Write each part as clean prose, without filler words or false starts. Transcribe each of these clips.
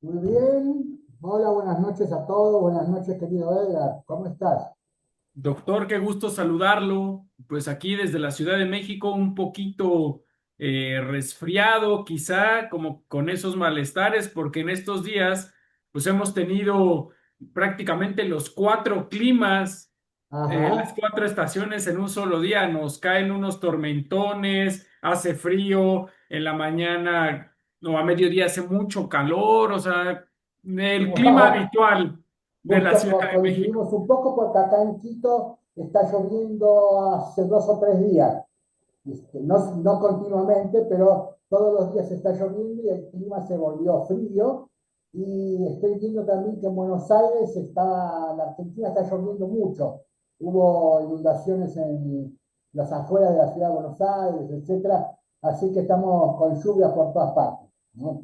Muy bien. Hola, buenas noches a todos. Buenas noches, querido Edgar. ¿Cómo estás? Doctor, qué gusto saludarlo. Pues aquí desde la Ciudad de México, un poquito resfriado, quizá como con esos malestares, porque en estos días pues hemos tenido prácticamente los cuatro climas, las Ajá. cuatro estaciones en un solo día. Nos caen unos tormentones, hace frío, en la mañana o a mediodía hace mucho calor, o sea, el clima habitual de la Justo Ciudad de México. coincidimos un poco porque acá en Quito está lloviendo hace 2 o 3 días. No continuamente, pero todos los días está lloviendo y el clima se volvió frío. Y estoy viendo también que en Buenos Aires la Argentina está lloviendo mucho. Hubo inundaciones en las afueras de la ciudad de Buenos Aires, etcétera. Así que estamos con lluvia por todas partes, ¿no?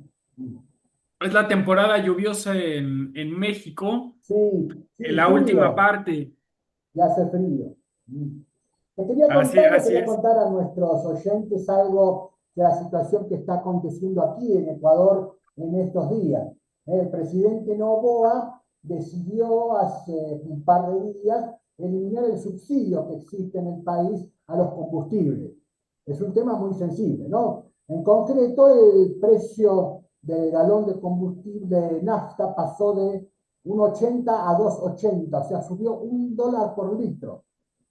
Es la temporada lluviosa en México, Sí, en sí, la última frío, parte. y hace frío. Te quería Así, contar, le así quería es. contar a nuestros oyentes algo de la situación que está aconteciendo aquí en Ecuador en estos días. El presidente Noboa decidió hace un par de días eliminar el subsidio que existe en el país a los combustibles. Es un tema muy sensible, ¿no? En concreto, el precio del galón de combustible de nafta pasó de 1,80 a 2,80, o sea, subió $1 por litro.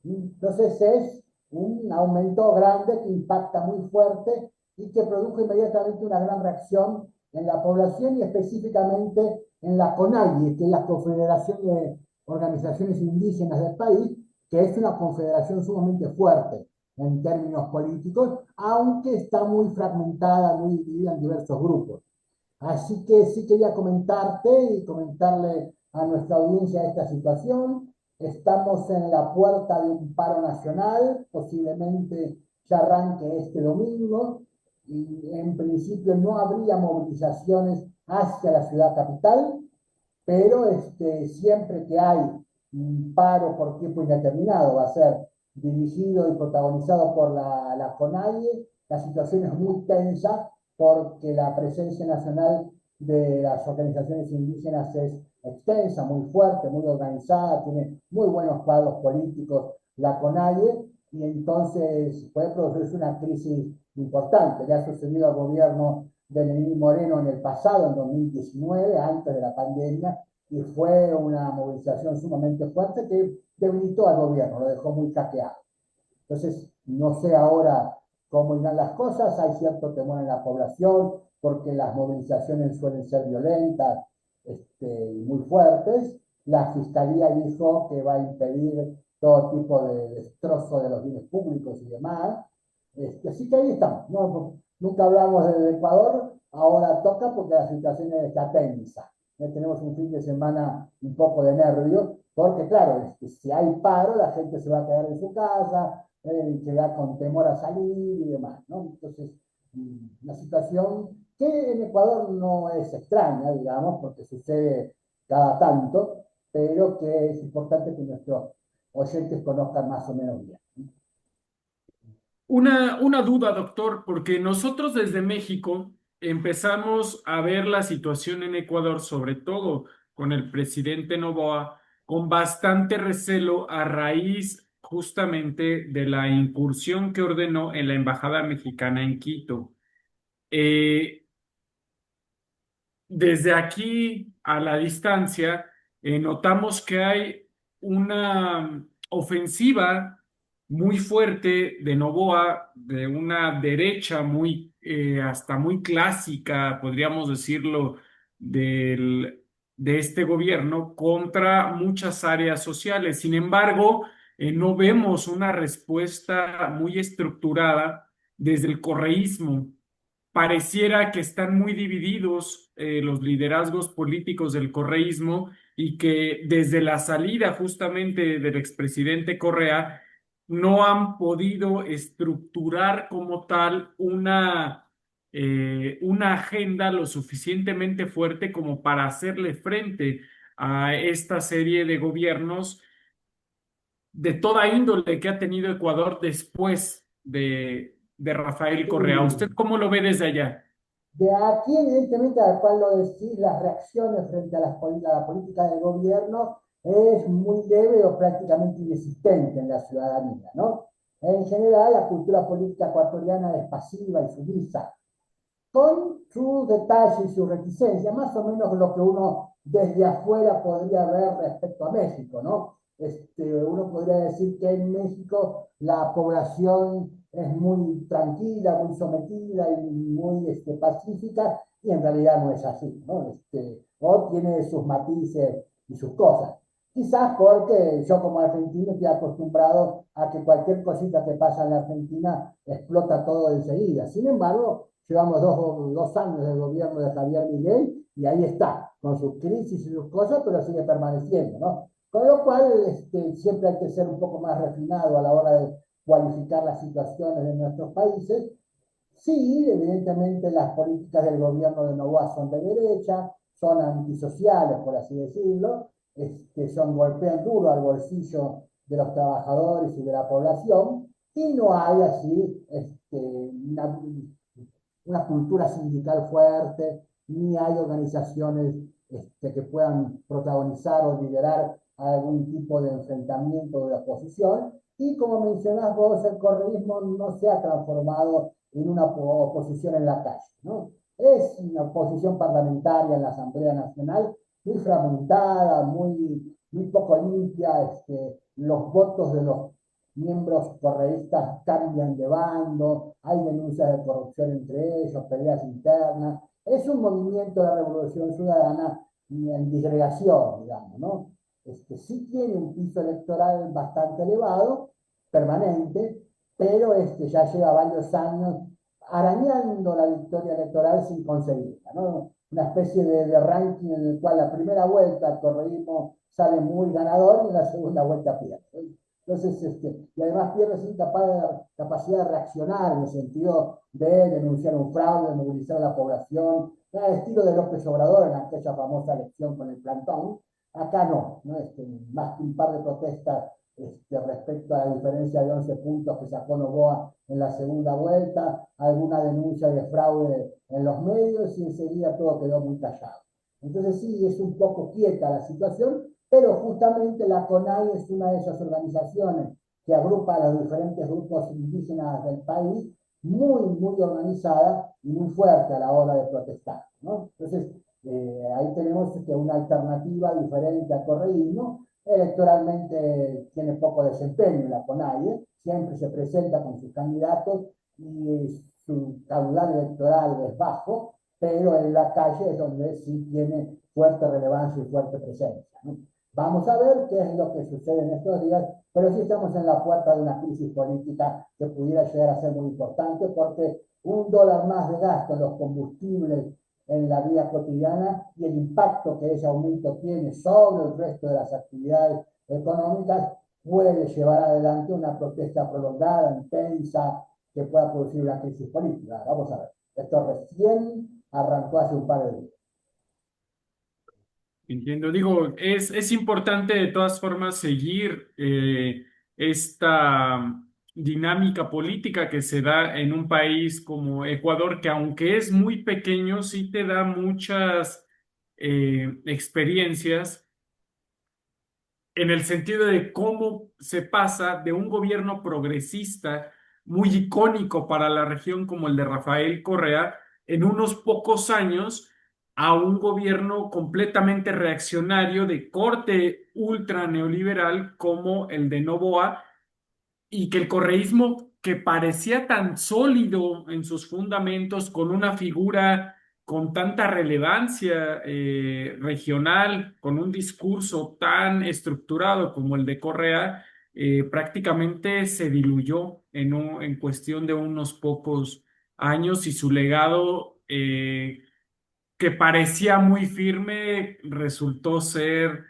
Entonces es un aumento grande que impacta muy fuerte y que produjo inmediatamente una gran reacción en la población y específicamente en la CONAIE, que es la Confederación de Organizaciones Indígenas del país, que es una confederación sumamente fuerte en términos políticos, aunque está muy fragmentada, muy dividida en diversos grupos. Así que sí quería comentarte y comentarle a nuestra audiencia esta situación. Estamos en la puerta de un paro nacional, posiblemente ya arranque este domingo, y en principio no habría movilizaciones hacia la ciudad capital, pero siempre que hay un paro por tiempo indeterminado, va a ser dirigido y protagonizado por la CONAIE. La situación es muy tensa porque la presencia nacional de las organizaciones indígenas es extensa, muy fuerte, muy organizada, tiene muy buenos cuadros políticos la CONAIE, y entonces puede producirse una crisis importante. Le ha sucedido al gobierno de Lenín Moreno en el pasado, en 2019, antes de la pandemia, y fue una movilización sumamente fuerte que debilitó al gobierno, lo dejó muy caqueado. Entonces, no sé ahora cómo irán las cosas, hay cierto temor en la población porque las movilizaciones suelen ser violentas, muy fuertes. La fiscalía dijo que va a impedir todo tipo de destrozo de los bienes públicos y demás. Así que ahí estamos. No, nunca hablamos del Ecuador, ahora toca porque la situación está tensa. Tenemos un fin de semana un poco de nervios, porque claro, si hay paro, la gente se va a quedar en su casa, queda con temor a salir y demás, ¿no? Entonces, la situación que en Ecuador no es extraña, digamos, porque sucede cada tanto, pero que es importante que nuestros oyentes conozcan más o menos bien. Una duda, doctor, porque nosotros desde México empezamos a ver la situación en Ecuador, sobre todo con el presidente Noboa, con bastante recelo a raíz justamente de la incursión que ordenó en la Embajada Mexicana en Quito. Eh, Desde aquí a la distancia, notamos que hay una ofensiva muy fuerte de Noboa, de una derecha muy, hasta muy clásica, podríamos decirlo, de este gobierno contra muchas áreas sociales. Sin embargo, no vemos una respuesta muy estructurada desde el correísmo. Pareciera que están muy divididos los liderazgos políticos del correísmo y que desde la salida justamente del expresidente Correa no han podido estructurar como tal una agenda lo suficientemente fuerte como para hacerle frente a esta serie de gobiernos de toda índole que ha tenido Ecuador después de Rafael Correa. ¿Usted Sí, cómo lo ve desde allá? De aquí, evidentemente, al cual lo decís, las reacciones frente a la política del gobierno es muy leve o prácticamente inexistente en la ciudadanía, ¿no? En general, la cultura política ecuatoriana es pasiva y sumisa, con sus detalles y sus reticencias, más o menos lo que uno desde afuera podría ver respecto a México, ¿no? Uno podría decir que en México la población es muy tranquila, muy sometida y muy pacífica, y en realidad no es así, ¿no? O tiene sus matices y sus cosas. Quizás porque yo como argentino estoy acostumbrado a que cualquier cosita que pasa en la Argentina explota todo enseguida. Sin embargo, llevamos dos años del gobierno de Javier Milei y ahí está, con sus crisis y sus cosas, pero sigue permaneciendo, ¿no? Con lo cual, siempre hay que ser un poco más refinado a la hora de cualificar las situaciones de nuestros países. Sí, evidentemente las políticas del gobierno de Noboa son de derecha, son antisociales, por así decirlo, son golpean duro al bolsillo de los trabajadores y de la población, y no hay así una cultura sindical fuerte, ni hay organizaciones que puedan protagonizar o liderar algún tipo de enfrentamiento de oposición. Y como mencionás vos, el correísmo no se ha transformado en una oposición en la calle, ¿no? Es una oposición parlamentaria en la Asamblea Nacional muy fragmentada, muy poco limpia. Los votos de los miembros correístas cambian de bando, hay denuncias de corrupción entre ellos, peleas internas. Es un movimiento de revolución ciudadana en disgregación, digamos, ¿no? Sí tiene un piso electoral bastante elevado, permanente, pero ya lleva varios años arañando la victoria electoral sin conseguirla, ¿no? Una especie de ranking en el cual la primera vuelta el correísmo sale muy ganador y en la segunda vuelta pierde. Entonces, y además pierde sin capacidad de reaccionar en el sentido de denunciar un fraude, de movilizar a la población, al estilo de López Obrador en aquella famosa elección con el plantón. Acá no, ¿no? Más que un par de protestas respecto a la diferencia de 11 puntos que sacó Noboa en la segunda vuelta, alguna denuncia de fraude en los medios y enseguida todo quedó muy callado. Entonces sí, es un poco quieta la situación, pero justamente la CONAI es una de esas organizaciones que agrupa a los diferentes grupos indígenas del país, muy organizada y muy fuerte a la hora de protestar, ¿no? Entonces, ahí tenemos una alternativa diferente al correísmo. Electoralmente tiene poco desempeño la CONAIE, siempre se presenta con sus candidatos y su caudal electoral es bajo, pero en la calle es donde sí tiene fuerte relevancia y fuerte presencia, ¿no? Vamos a ver qué es lo que sucede en estos días, pero sí estamos en la puerta de una crisis política que pudiera llegar a ser muy importante porque $1 más de gasto en los combustibles en la vida cotidiana y el impacto que ese aumento tiene sobre el resto de las actividades económicas puede llevar adelante una protesta prolongada, intensa, que pueda producir una crisis política. Vamos a ver, esto recién arrancó hace un par de días. Entiendo, digo, es importante de todas formas seguir esta dinámica política que se da en un país como Ecuador, que aunque es muy pequeño, sí te da muchas experiencias en el sentido de cómo se pasa de un gobierno progresista muy icónico para la región como el de Rafael Correa en unos pocos años a un gobierno completamente reaccionario de corte ultra neoliberal como el de Noboa, y que el correísmo, que parecía tan sólido en sus fundamentos, con una figura con tanta relevancia regional, con un discurso tan estructurado como el de Correa, prácticamente se diluyó en cuestión de unos pocos años, y su legado, que parecía muy firme, resultó ser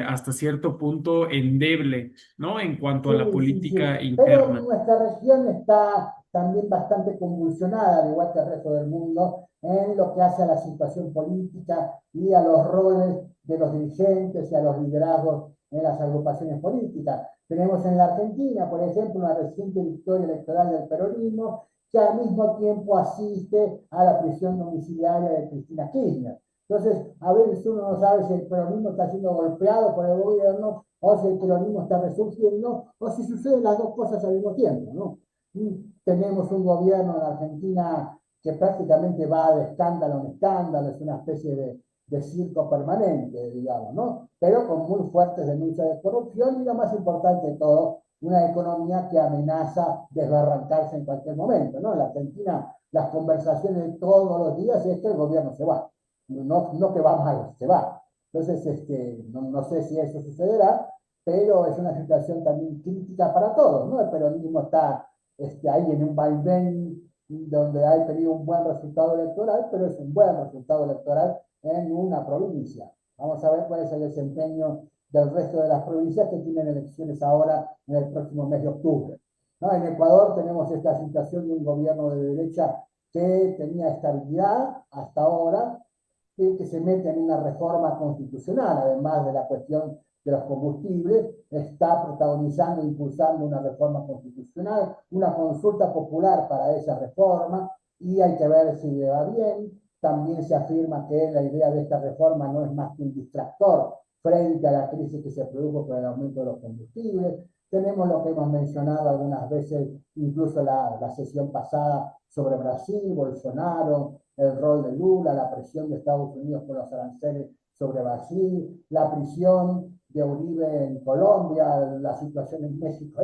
hasta cierto punto endeble, ¿no? En cuanto a la Sí. política Pero interna. nuestra región está también bastante convulsionada, al igual que el resto del mundo, en lo que hace a la situación política y a los roles de los dirigentes y a los liderazgos en las agrupaciones políticas. Tenemos en la Argentina, por ejemplo, una reciente victoria electoral del peronismo que al mismo tiempo asiste a la prisión domiciliaria de Cristina Kirchner. Entonces, a veces uno no sabe si el peronismo está siendo golpeado por el gobierno o si el peronismo está resurgiendo o si suceden las dos cosas al mismo tiempo, ¿no? Y tenemos un gobierno en Argentina que prácticamente va de escándalo en escándalo, es una especie de circo permanente, digamos, ¿no? Pero con muy fuertes denuncias de corrupción y lo más importante de todo, una economía que amenaza desbarrancarse en cualquier momento, ¿no? En la Argentina las conversaciones de todos los días es que el gobierno se va, no que va mal, se va. Entonces, no sé si eso sucederá, pero es una situación también crítica para todos, ¿no? El peronismo está ahí en un vaivén donde ha tenido un buen resultado electoral, pero es un buen resultado electoral en una provincia. Vamos a ver cuál es el desempeño del resto de las provincias que tienen elecciones ahora en el próximo mes de octubre. ¿No? En Ecuador tenemos esta situación de un gobierno de derecha que tenía estabilidad hasta ahora, que se mete en una reforma constitucional, además de la cuestión de los combustibles, está protagonizando e impulsando una reforma constitucional, una consulta popular para esa reforma, y hay que ver si le va bien. También se afirma que la idea de esta reforma no es más que un distractor frente a la crisis que se produjo por el aumento de los combustibles. Tenemos lo que hemos mencionado algunas veces, incluso la sesión pasada sobre Brasil, Bolsonaro, el rol de Lula, la presión de Estados Unidos por los aranceles sobre Brasil, la prisión de Uribe en Colombia, la situación en México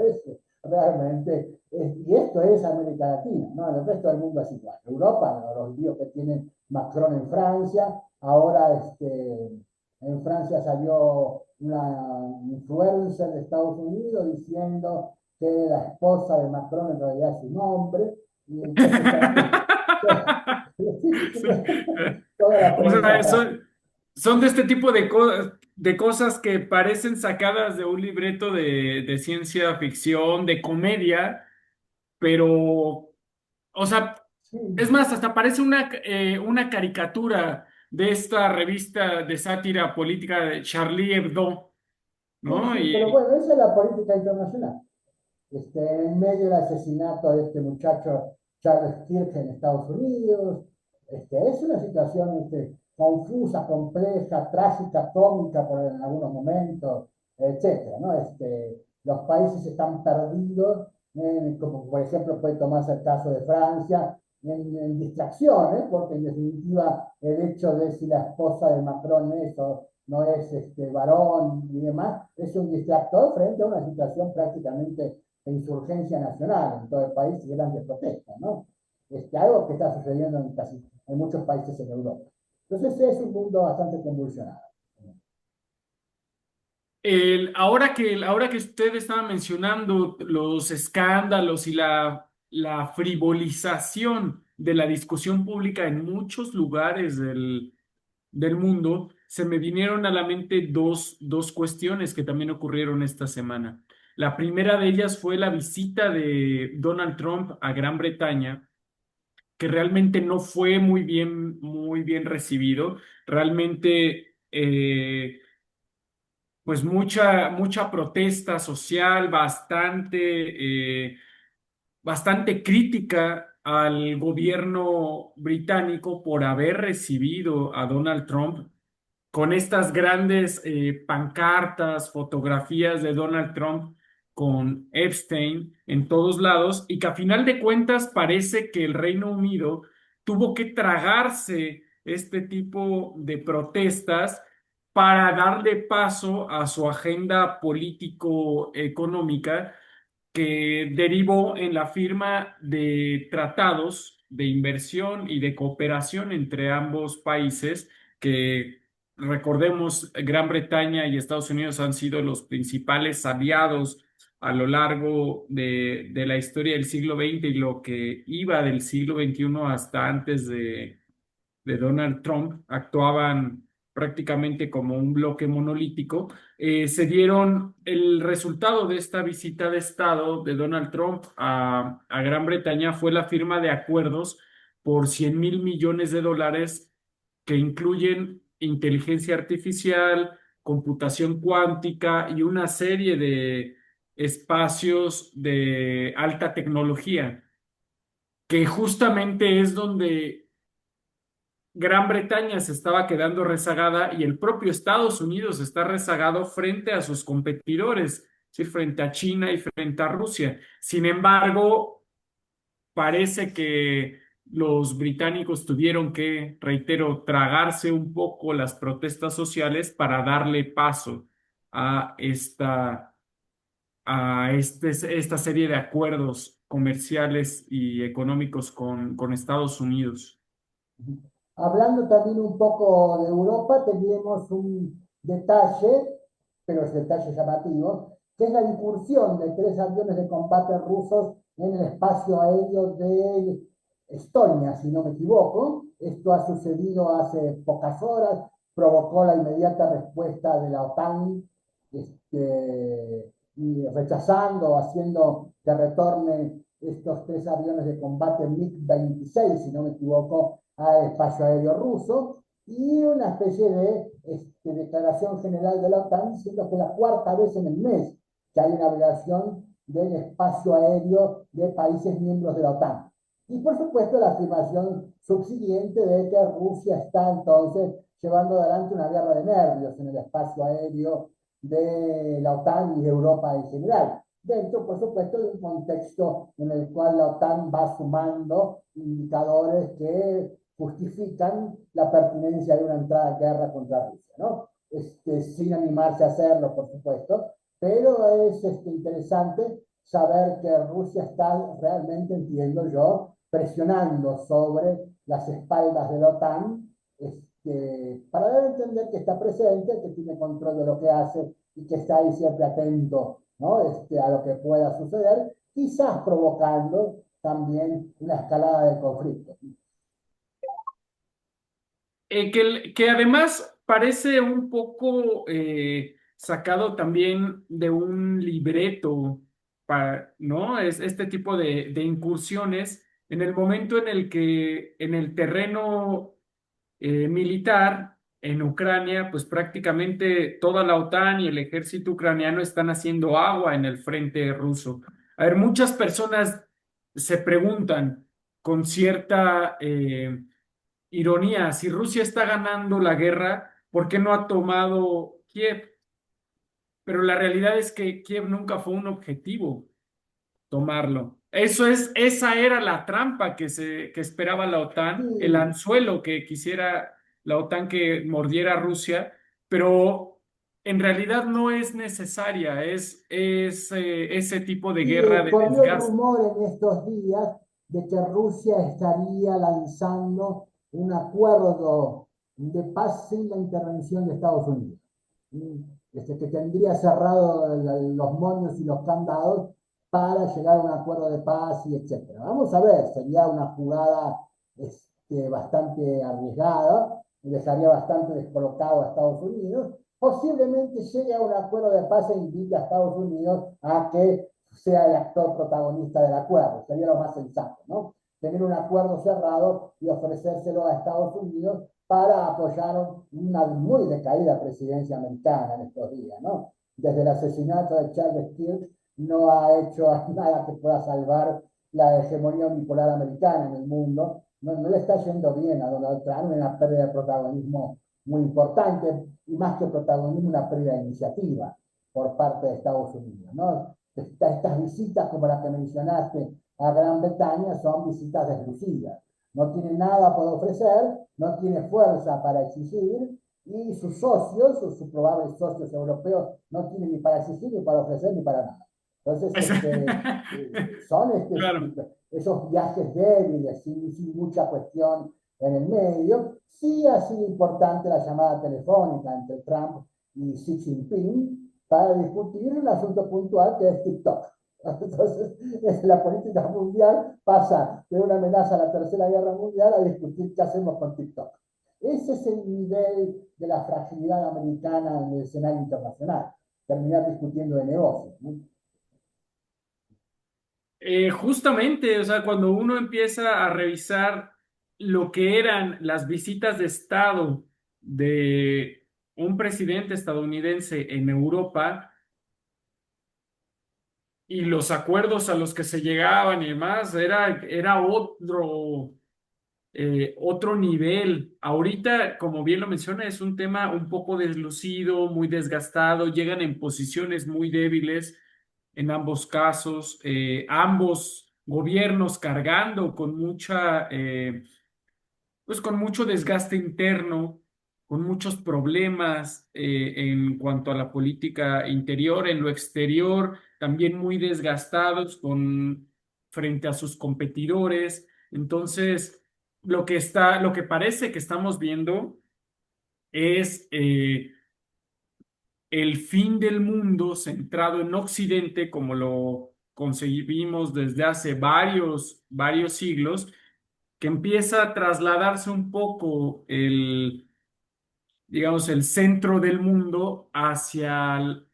realmente, y esto es América Latina, ¿no? En el resto del mundo es igual. Europa, los líos que tiene Macron en Francia, ahora en Francia salió una influencer de Estados Unidos diciendo que la esposa de Macron en realidad es un hombre, y entonces también toda la O sea, prensa. son de este tipo de cosas que parecen sacadas de un libreto de ciencia ficción, de comedia, pero, o sea, Sí, es más, hasta parece una caricatura de esta revista de sátira política de Charlie Hebdo, sí, ¿no? sí, pero bueno, esa es la política internacional. En medio del asesinato de este muchacho Charles Kirk en Estados Unidos, es una situación confusa, compleja, trágica, cómica en algunos momentos, etcétera, ¿no? Los países están perdidos, como por ejemplo puede tomarse el caso de Francia, en distracciones, porque en definitiva el hecho de si la esposa de Macron es o no es varón y demás, es un distractor frente a una situación prácticamente de insurgencia nacional en todo el país y grandes protestas, ¿no? Algo que está sucediendo en muchos países en Europa. Entonces es un mundo bastante convulsionado. Ahora que usted estaba mencionando los escándalos y la frivolización de la discusión pública en muchos lugares del mundo, se me vinieron a la mente dos cuestiones que también ocurrieron esta semana. La primera de ellas fue la visita de Donald Trump a Gran Bretaña, que realmente no fue muy bien recibido. Realmente, pues mucha protesta social, bastante crítica al gobierno británico por haber recibido a Donald Trump con estas grandes pancartas, fotografías de Donald Trump con Epstein en todos lados y que a final de cuentas parece que el Reino Unido tuvo que tragarse este tipo de protestas para darle paso a su agenda político-económica que derivó en la firma de tratados de inversión y de cooperación entre ambos países, que recordemos, Gran Bretaña y Estados Unidos han sido los principales aliados a lo largo de la historia del siglo XX y lo que iba del siglo XXI hasta antes de Donald Trump, actuaban prácticamente como un bloque monolítico. Se dieron el resultado de esta visita de Estado de Donald Trump a Gran Bretaña fue la firma de acuerdos por 100.000 millones de dólares que incluyen inteligencia artificial, computación cuántica y una serie de espacios de alta tecnología. que justamente es donde Gran Bretaña se estaba quedando rezagada y el propio Estados Unidos está rezagado frente a sus competidores, es decir, frente a China y frente a Rusia. Sin embargo, parece que los británicos tuvieron que, reitero, tragarse un poco las protestas sociales para darle paso a esta serie de acuerdos comerciales y económicos con Estados Unidos. Hablando también un poco de Europa, tenemos un detalle, pero es detalle llamativo, que es la incursión de 3 aviones de combate rusos en el espacio aéreo de Estonia, si no me equivoco. Esto ha sucedido hace pocas horas, provocó la inmediata respuesta de la OTAN, y rechazando, haciendo que retornen estos 3 aviones de combate MiG-26, si no me equivoco, al espacio aéreo ruso, y una especie de declaración general de la OTAN diciendo que es la cuarta vez en el mes que hay una violación del espacio aéreo de países miembros de la OTAN. Y por supuesto la afirmación subsiguiente de que Rusia está entonces llevando adelante una guerra de nervios en el espacio aéreo de la OTAN y de Europa en general, dentro, por supuesto, de un contexto en el cual la OTAN va sumando indicadores que justifican la pertinencia de una entrada en guerra contra Rusia, ¿no? Sin animarse a hacerlo, por supuesto, pero es interesante saber que Rusia está realmente, entiendo yo, presionando sobre las espaldas de la OTAN, para dar a entender que está presente, que tiene control de lo que hace y que está ahí siempre atento, ¿no? A lo que pueda suceder, quizás provocando también una escalada del conflicto. Que además parece un poco sacado también de un libreto, ¿no? Es este tipo de incursiones en el momento en el que en el terreno militar en Ucrania, pues prácticamente toda la OTAN y el ejército ucraniano están haciendo agua en el frente ruso. A ver, muchas personas se preguntan con cierta ironía, si Rusia está ganando la guerra, ¿por qué no ha tomado Kiev? Pero la realidad es que Kiev nunca fue un objetivo tomarlo. Esa era la trampa que esperaba la OTAN, el Sí, anzuelo que quisiera la OTAN que mordiera a Rusia, pero en realidad no es necesaria, es ese tipo de sí, guerra de corrió el desgaste. rumor en estos días de que Rusia estaría lanzando un acuerdo de paz sin la intervención de Estados Unidos. Mm, que tendría cerrado los moños y los candados para llegar a un acuerdo de paz y etcétera. Vamos a ver, sería una jugada bastante arriesgada, dejaría bastante descolocado a Estados Unidos. Posiblemente llegue a un acuerdo de paz e invite a Estados Unidos a que sea el actor protagonista del acuerdo. Sería lo más sensato, ¿no? Tener un acuerdo cerrado y ofrecérselo a Estados Unidos para apoyar una muy decaída presidencia americana en estos días, ¿no? Desde el asesinato de Charles Kirk no ha hecho nada que pueda salvar la hegemonía unipolar americana en el mundo. No le está yendo bien a Donald Trump, una pérdida de protagonismo muy importante, y más que protagonismo, una pérdida de iniciativa por parte de Estados Unidos, ¿no? Estas visitas, como las que mencionaste, a Gran Bretaña, son visitas deslucidas. No tiene nada por ofrecer, no tiene fuerza para exigir, y sus socios, sus probables socios europeos, no tienen ni para exigir, ni para ofrecer, ni para nada. Entonces, son Claro. esos viajes débiles, sin mucha cuestión en el medio. Sí ha sido importante la llamada telefónica entre Trump y Xi Jinping para discutir un asunto puntual que es TikTok. Entonces, la política mundial pasa de una amenaza a la Tercera Guerra Mundial a discutir qué hacemos con TikTok. Ese es el nivel de la fragilidad americana en el escenario internacional. Terminar discutiendo de negocios, ¿no? Justamente, o sea, cuando uno empieza a revisar lo que eran las visitas de Estado de un presidente estadounidense en Europa, y los acuerdos a los que se llegaban y demás, era otro nivel. Ahorita, como bien lo menciona, es un tema un poco deslucido, muy desgastado, llegan en posiciones muy débiles en ambos casos, ambos gobiernos cargando con pues con mucho desgaste interno, con muchos problemas en cuanto a la política interior, en lo exterior, también muy desgastados frente a sus competidores. Entonces, lo que parece que estamos viendo es el fin del mundo centrado en Occidente, como lo concebimos desde hace varios siglos, que empieza a trasladarse un poco digamos, el centro del mundo hacia el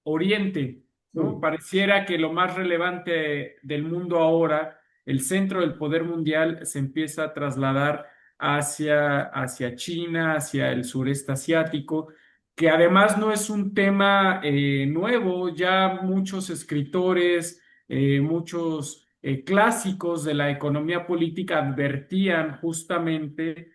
Oriente, ¿no? Sí, Pareciera que lo más relevante del mundo ahora, el centro del poder mundial, se empieza a trasladar hacia China, hacia el sureste asiático, que además no es un tema nuevo, ya muchos escritores, muchos clásicos de la economía política advertían justamente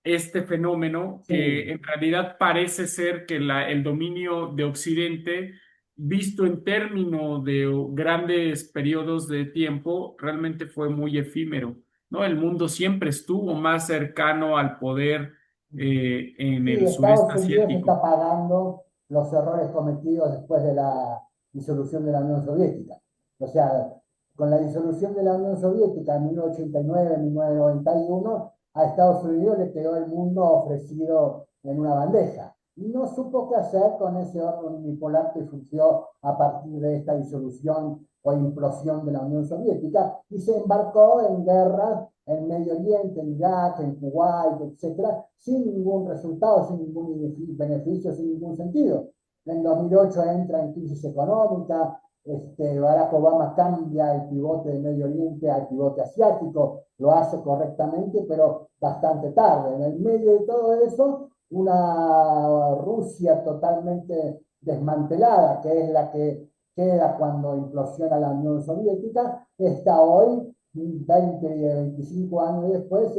este fenómeno que sí. en realidad parece ser que el dominio de Occidente, visto en términos de grandes periodos de tiempo, realmente fue muy efímero, ¿no? El mundo siempre estuvo más cercano al poder en Sí, el sureste Estados Unidos asiático. está pagando los errores cometidos después de la disolución de la Unión Soviética. O sea, con la disolución de la Unión Soviética en 1989, 1991, a Estados Unidos le quedó el mundo ofrecido en una bandeja. Y no supo qué hacer con ese orden unipolar que surgió a partir de esta disolución o implosión de la Unión Soviética y se embarcó en guerras en Medio Oriente, en Irak, en Kuwait, etcétera, sin ningún resultado, sin ningún beneficio, sin ningún sentido. En 2008 entra en crisis económica, Barack Obama cambia el pivote de Medio Oriente al pivote asiático, lo hace correctamente, pero bastante tarde. En el medio de todo eso, una Rusia totalmente desmantelada, que es la que queda cuando implosiona la Unión Soviética, está hoy 20, 25 años después,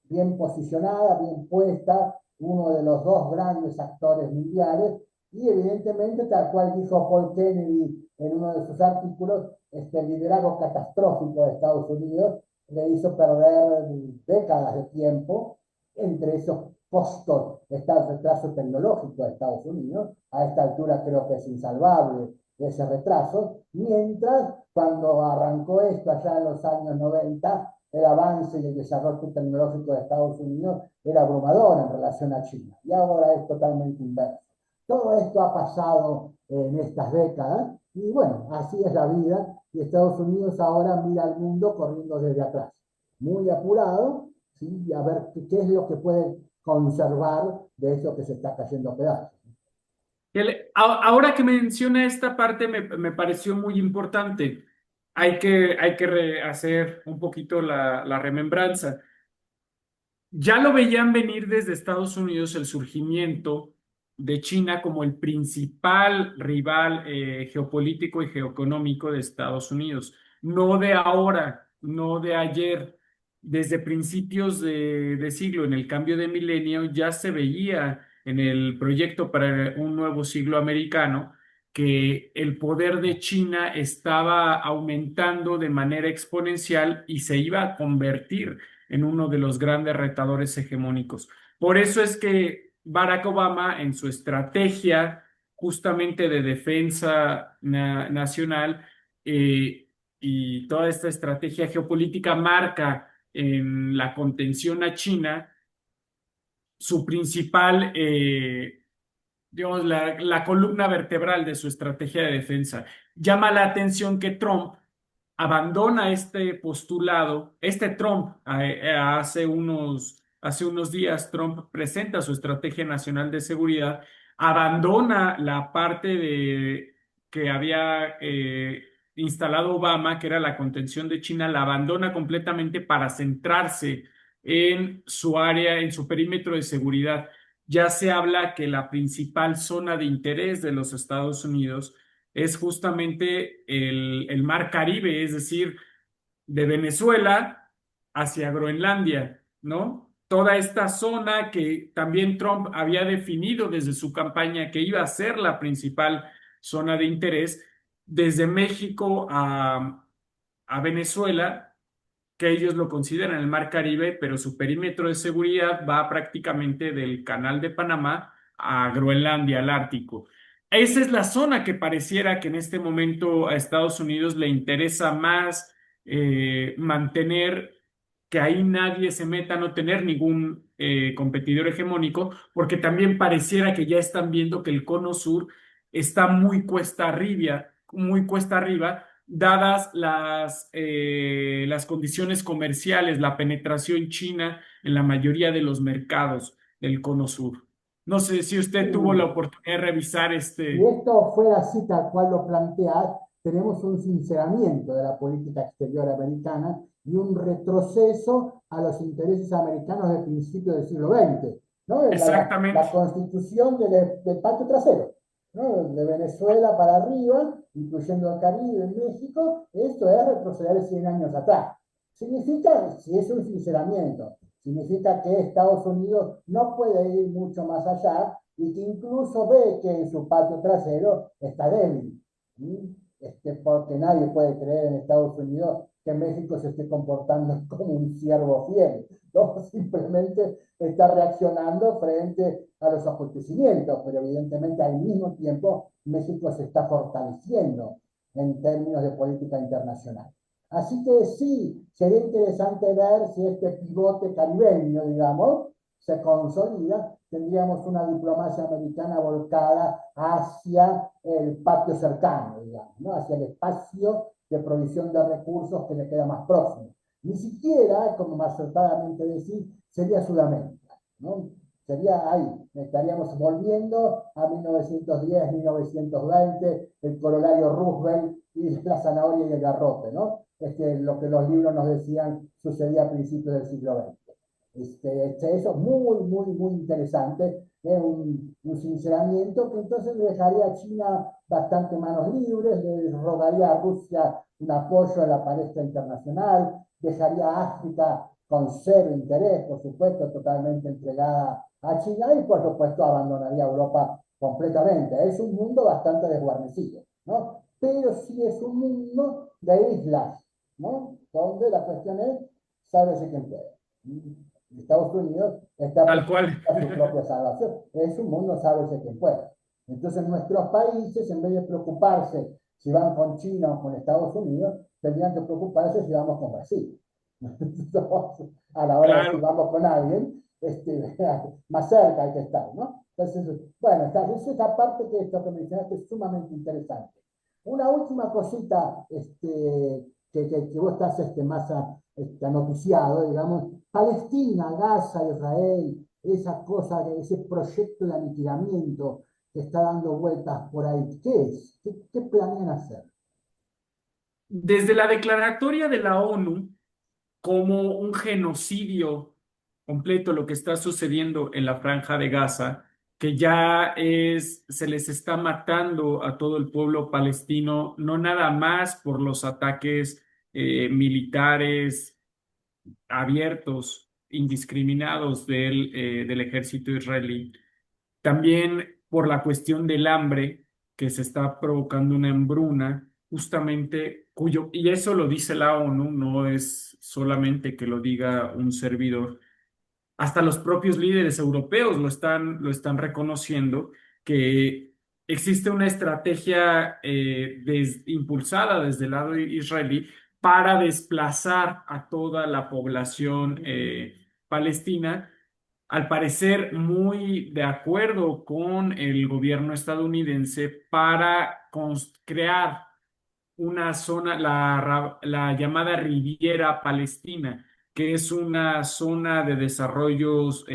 bien posicionada, bien puesta, uno de los dos grandes actores mundiales, y evidentemente, tal cual dijo Paul Kennedy en uno de sus artículos, el liderazgo catastrófico de Estados Unidos le hizo perder décadas de tiempo, entre esos costos está el retraso tecnológico de Estados Unidos, a esta altura creo que es insalvable ese retraso, mientras cuando arrancó esto allá en los años 90, el avance y el desarrollo tecnológico de Estados Unidos era abrumador en relación a China, y ahora es totalmente inverso. Todo esto ha pasado en estas décadas, y bueno, así es la vida, y Estados Unidos ahora mira al mundo corriendo desde atrás, muy apurado, ¿sí? Y a ver qué es lo que puede conservar de eso que se está cayendo a pedazos. Ahora que menciona esta parte me pareció muy importante. Hay que hacer un poquito la remembranza. Ya lo veían venir desde Estados Unidos el surgimiento de China como el principal rival geopolítico y geoeconómico de Estados Unidos. No de ahora, no de ayer. Desde principios de siglo, en el cambio de milenio, ya se veía en el proyecto para un nuevo siglo americano que el poder de China estaba aumentando de manera exponencial y se iba a convertir en uno de los grandes retadores hegemónicos. Por eso es que Barack Obama, en su estrategia justamente de defensa nacional y toda esta estrategia geopolítica, marca en la contención a China su principal, digamos, la columna vertebral de su estrategia de defensa. Llama la atención que Trump abandona este postulado. Trump, hace unos días, Trump presenta su estrategia nacional de seguridad, abandona la parte que había instalado Obama, que era la contención de China, la abandona completamente para centrarse en su área, en su perímetro de seguridad. Ya se habla que la principal zona de interés de los Estados Unidos es justamente el mar Caribe, es decir, de Venezuela hacia Groenlandia, ¿no? Toda esta zona que también Trump había definido desde su campaña que iba a ser la principal zona de interés, desde México a Venezuela, que ellos lo consideran el Mar Caribe, pero su perímetro de seguridad va prácticamente del Canal de Panamá a Groenlandia, al Ártico. Esa es la zona que pareciera que en este momento a Estados Unidos le interesa más mantener, que ahí nadie se meta, no tener ningún competidor hegemónico, porque también pareciera que ya están viendo que el cono sur está muy cuesta arriba, dadas las condiciones comerciales, la penetración china en la mayoría de los mercados del cono sur. No sé si usted tuvo la Sí. oportunidad de revisar Si este. esto fuera así tal cual lo plantea, tenemos un sinceramiento de la política exterior americana y un retroceso a los intereses americanos del principio del siglo XX, ¿no? La Exactamente. constitución del patio trasero, ¿no? De Venezuela para arriba, incluyendo el Caribe, México, esto es retroceder 100 años atrás. Significa, si es un sinceramiento, significa que Estados Unidos no puede ir mucho más allá y que incluso ve que en su patio trasero está débil. Porque nadie puede creer en Estados Unidos que México se esté comportando como un siervo fiel, ¿no? Simplemente está reaccionando frente a los acontecimientos, pero evidentemente al mismo tiempo México se está fortaleciendo en términos de política internacional. Así que sí, sería interesante ver si este pivote caribeño, digamos, se consolida, tendríamos una diplomacia americana volcada hacia el patio cercano, digamos, ¿no? Hacia el espacio de provisión de recursos que le queda más próximo. Ni siquiera, como más acertadamente decir, sería Sudamérica, ¿no? Sería ahí, estaríamos volviendo a 1910, 1920, el corolario Roosevelt y la zanahoria y el garrote, ¿no? Lo que los libros nos decían sucedía a principios del siglo XX. Eso es muy, muy, muy interesante. Es un sinceramiento que entonces dejaría a China bastante manos libres, le rogaría a Rusia un apoyo a la palestra internacional, dejaría a África con cero interés, por supuesto, totalmente entregada a China y por supuesto abandonaría Europa completamente. Es un mundo bastante desguarnecido, ¿no? Pero sí es un mundo de islas, ¿no? Donde la cuestión es, sálvese quien pueda. Estados Unidos está Tal cual. preocupado a su propia salvación. Es un mundo, sálvese quien pueda. Entonces nuestros países, en vez de preocuparse si van con China o con Estados Unidos, tendrían que preocuparse si vamos con Brasil. A la hora de si Claro. vamos con alguien, más cerca hay que estar, ¿no? Entonces, bueno, es esa parte que esto que mencionaste es sumamente interesante. Una última cosita que vos estás más noticiado, digamos, Palestina, Gaza, Israel, esa cosa, ese proyecto de aniquilamiento que está dando vueltas por ahí, ¿qué es? ¿Qué planean hacer? Desde la declaratoria de la ONU, como un genocidio completo lo que está sucediendo en la Franja de Gaza, que ya se les está matando a todo el pueblo palestino, no nada más por los ataques militares abiertos, indiscriminados del ejército israelí, también por la cuestión del hambre, que se está provocando una hambruna, justamente y eso lo dice la ONU, no es solamente que lo diga un servidor, hasta los propios líderes europeos lo están reconociendo, que existe una estrategia impulsada desde el lado israelí para desplazar a toda la población palestina, al parecer muy de acuerdo con el gobierno estadounidense para crear una zona, la llamada Riviera Palestina, que es una zona de desarrollos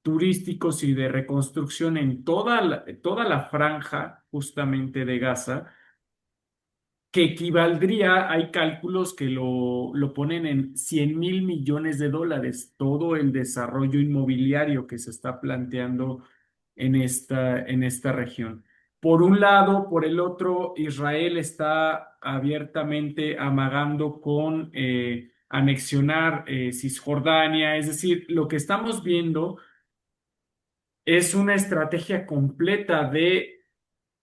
turísticos y de reconstrucción en toda la franja justamente de Gaza, que equivaldría, hay cálculos que lo ponen en 100.000 millones de dólares, todo el desarrollo inmobiliario que se está planteando en esta región. Por un lado, por el otro, Israel está abiertamente amagando con anexionar Cisjordania. Es decir, lo que estamos viendo es una estrategia completa de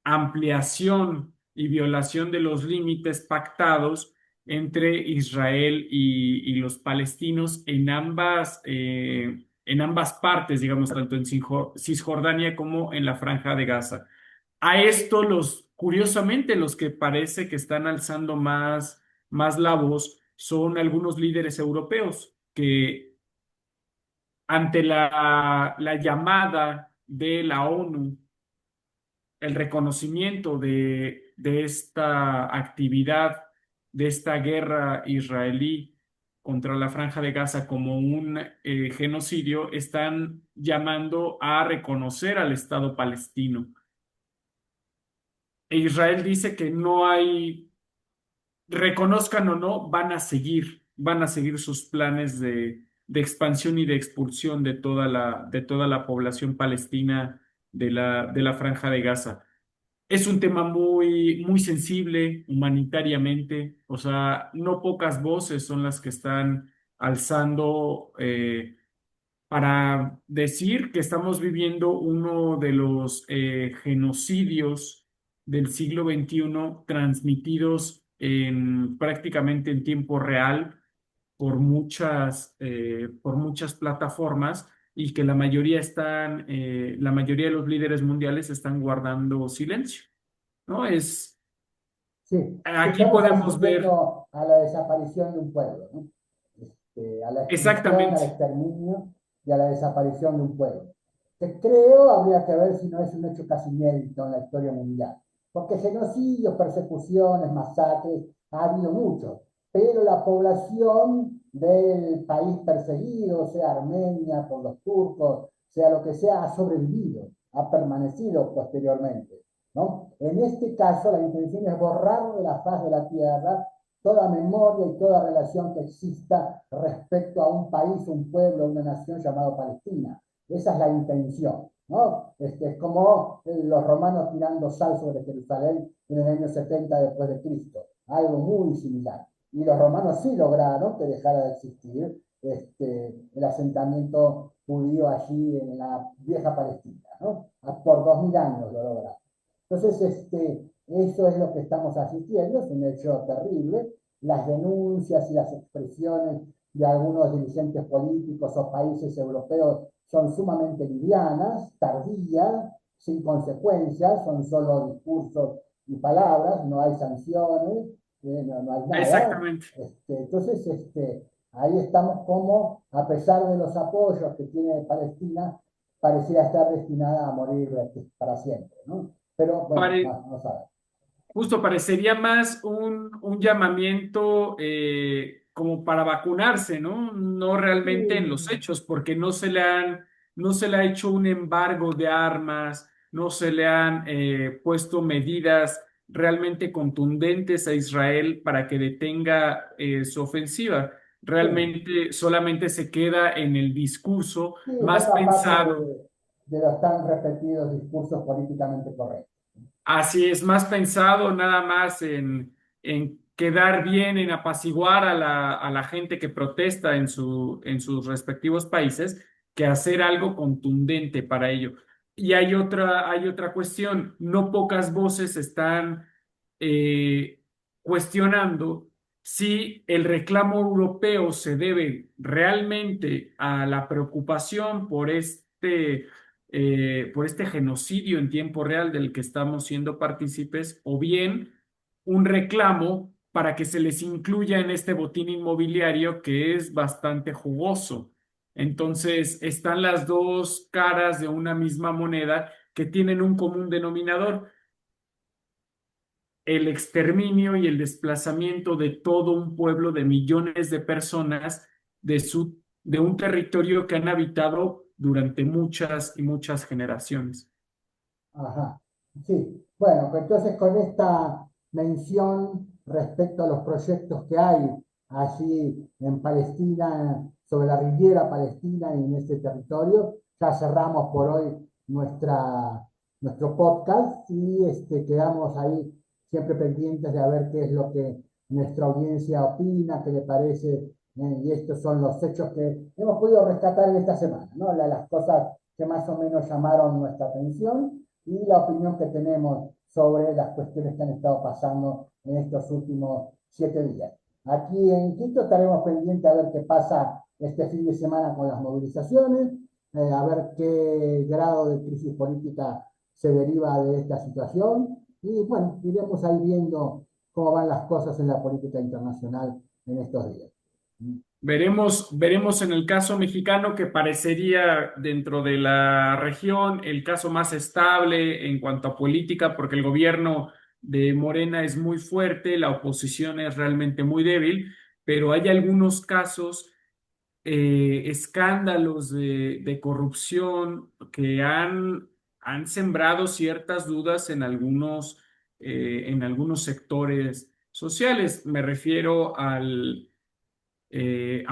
ampliación y violación de los límites pactados entre Israel y los palestinos en ambas partes, digamos, tanto en Cisjordania como en la Franja de Gaza. A esto curiosamente, los que parece que están alzando más la voz son algunos líderes europeos que ante la llamada de la ONU, el reconocimiento de esta actividad, de esta guerra israelí contra la Franja de Gaza como un genocidio, están llamando a reconocer al Estado palestino. E Israel dice que no hay, reconozcan o no, van a seguir sus planes de expansión y de expulsión de toda la población palestina de la Franja de Gaza. Es un tema muy sensible humanitariamente, o sea, no pocas voces son las que están alzando para decir que estamos viviendo uno de los genocidios del siglo XXI transmitidos prácticamente en tiempo real por muchas plataformas y que la mayoría de los líderes mundiales están guardando silencio, ¿no? Sí, Aquí estamos podemos ver asistiendo a la desaparición de un pueblo, ¿no? A la extinción, al exactamente. exterminio y a la desaparición de un pueblo. Que creo habría que ver si no es un hecho casi inédito en la historia mundial. Porque genocidios, persecuciones, masacres, ha habido muchos, pero la población del país perseguido, sea Armenia por los turcos, sea lo que sea, ha sobrevivido, ha permanecido posteriormente, ¿no? En este caso, la intención es borrar de la faz de la tierra toda memoria y toda relación que exista respecto a un país, un pueblo, una nación llamado Palestina. Esa es la intención, ¿no? Es como los romanos tirando sal sobre Jerusalén en el año 70 después de Cristo, algo muy similar. Y los romanos sí lograron que dejara de existir el asentamiento judío allí en la vieja Palestina, ¿no? Por 2000 años lo lograron. Entonces, eso es lo que estamos asistiendo, es un hecho terrible. Las denuncias y las expresiones de algunos dirigentes políticos o países europeos son sumamente livianas, tardías, sin consecuencias, son solo discursos y palabras, no hay sanciones, no hay nada. Exactamente. Entonces, ahí estamos como, a pesar de los apoyos que tiene Palestina, pareciera estar destinada a morir para siempre, ¿no? Pero bueno, Pare- vamos a ver. Justo parecería más un llamamiento como para vacunarse, ¿no? No realmente en los Sí, hechos, porque no se le ha hecho un embargo de armas, no se le han puesto medidas realmente contundentes a Israel para que detenga su ofensiva. sí, Realmente solamente se queda en el discurso sí, más forma parte pensado. de los tan repetidos discursos políticamente correctos. Así es, más pensado nada más en quedar bien, en apaciguar a la gente que protesta en sus respectivos países, que hacer algo contundente para ello. Y hay otra cuestión, no pocas voces están eh, cuestionando si el reclamo europeo se debe realmente a la preocupación por este genocidio en tiempo real del que estamos siendo partícipes, o bien un reclamo para que se les incluya en este botín inmobiliario que es bastante jugoso. Entonces, están las dos caras de una misma moneda que tienen un común denominador, el exterminio y el desplazamiento de todo un pueblo de millones de personas de un territorio que han habitado durante muchas y muchas generaciones. Ajá, sí. Bueno, pues entonces con esta mención respecto a los proyectos que hay allí en Palestina, sobre la Riviera Palestina y en este territorio, ya cerramos por hoy nuestra nuestro podcast y quedamos ahí siempre pendientes de a ver qué es lo que nuestra audiencia opina, qué le parece, y estos son los hechos que hemos podido rescatar en esta semana, ¿no? Las cosas que más o menos llamaron nuestra atención y la opinión que tenemos sobre las cuestiones que han estado pasando en estos últimos 7 días. Aquí en Quito estaremos pendientes a ver qué pasa este fin de semana con las movilizaciones, a ver qué grado de crisis política se deriva de esta situación y bueno, iremos ahí viendo cómo van las cosas en la política internacional en estos días. Veremos en el caso mexicano que parecería dentro de la región el caso más estable en cuanto a política, porque el gobierno de Morena es muy fuerte, la oposición es realmente muy débil, pero hay algunos casos, escándalos de corrupción que han sembrado ciertas dudas en algunos sectores sociales. Me refiero a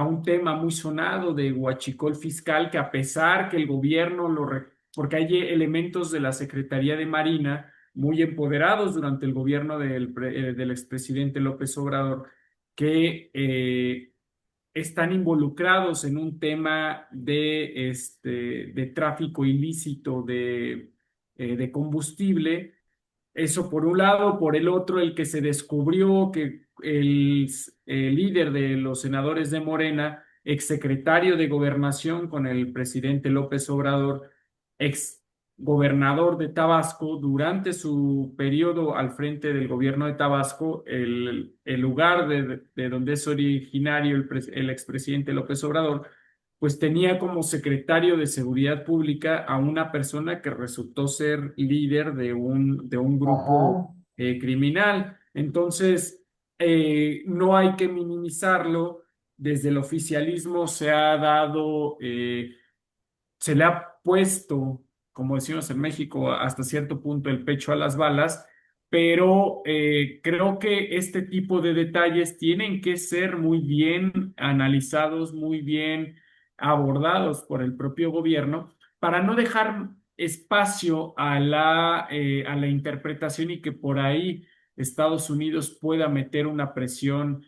un tema muy sonado de huachicol fiscal que a pesar que el gobierno porque hay elementos de la Secretaría de Marina muy empoderados durante el gobierno del expresidente López Obrador que están involucrados en un tema de tráfico ilícito de combustible. Eso por un lado, por el otro, el que se descubrió que el líder de los senadores de Morena, exsecretario de Gobernación con el presidente López Obrador, ex gobernador de Tabasco, durante su periodo al frente del gobierno de Tabasco, el lugar de donde es originario el expresidente López Obrador, pues tenía como secretario de Seguridad Pública a una persona que resultó ser líder de un grupo Ajá. criminal. Entonces, no hay que minimizarlo. Desde el oficialismo se le ha puesto, como decimos en México, hasta cierto punto el pecho a las balas, pero creo que este tipo de detalles tienen que ser muy bien analizados, muy bien abordados por el propio gobierno para no dejar espacio a la interpretación y que por ahí Estados Unidos pueda meter una presión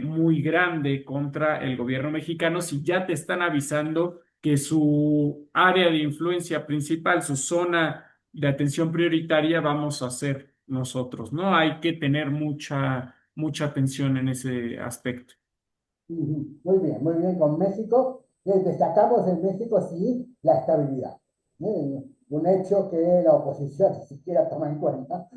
muy grande contra el gobierno mexicano si ya te están avisando que su área de influencia principal, su zona de atención prioritaria, vamos a ser nosotros, ¿no? Hay que tener mucha atención en ese aspecto. Ujú. Muy bien con México. Destacamos en México, sí, la estabilidad. Un hecho que la oposición ni siquiera toma en cuenta,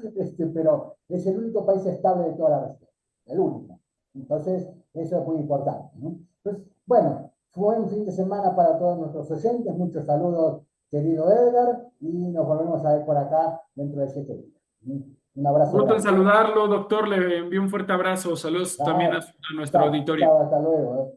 pero es el único país estable de toda la región, el único. Entonces, eso es muy importante, ¿no? Pues, bueno, fue un fin de semana para todos nuestros oyentes. Muchos saludos, querido Edgar, y nos volvemos a ver por acá dentro de 7 días. Un abrazo Gusto en grande. saludarlo, doctor. Le envío un fuerte abrazo. Saludos también a Chao, nuestro chao, auditorio. chao, hasta luego.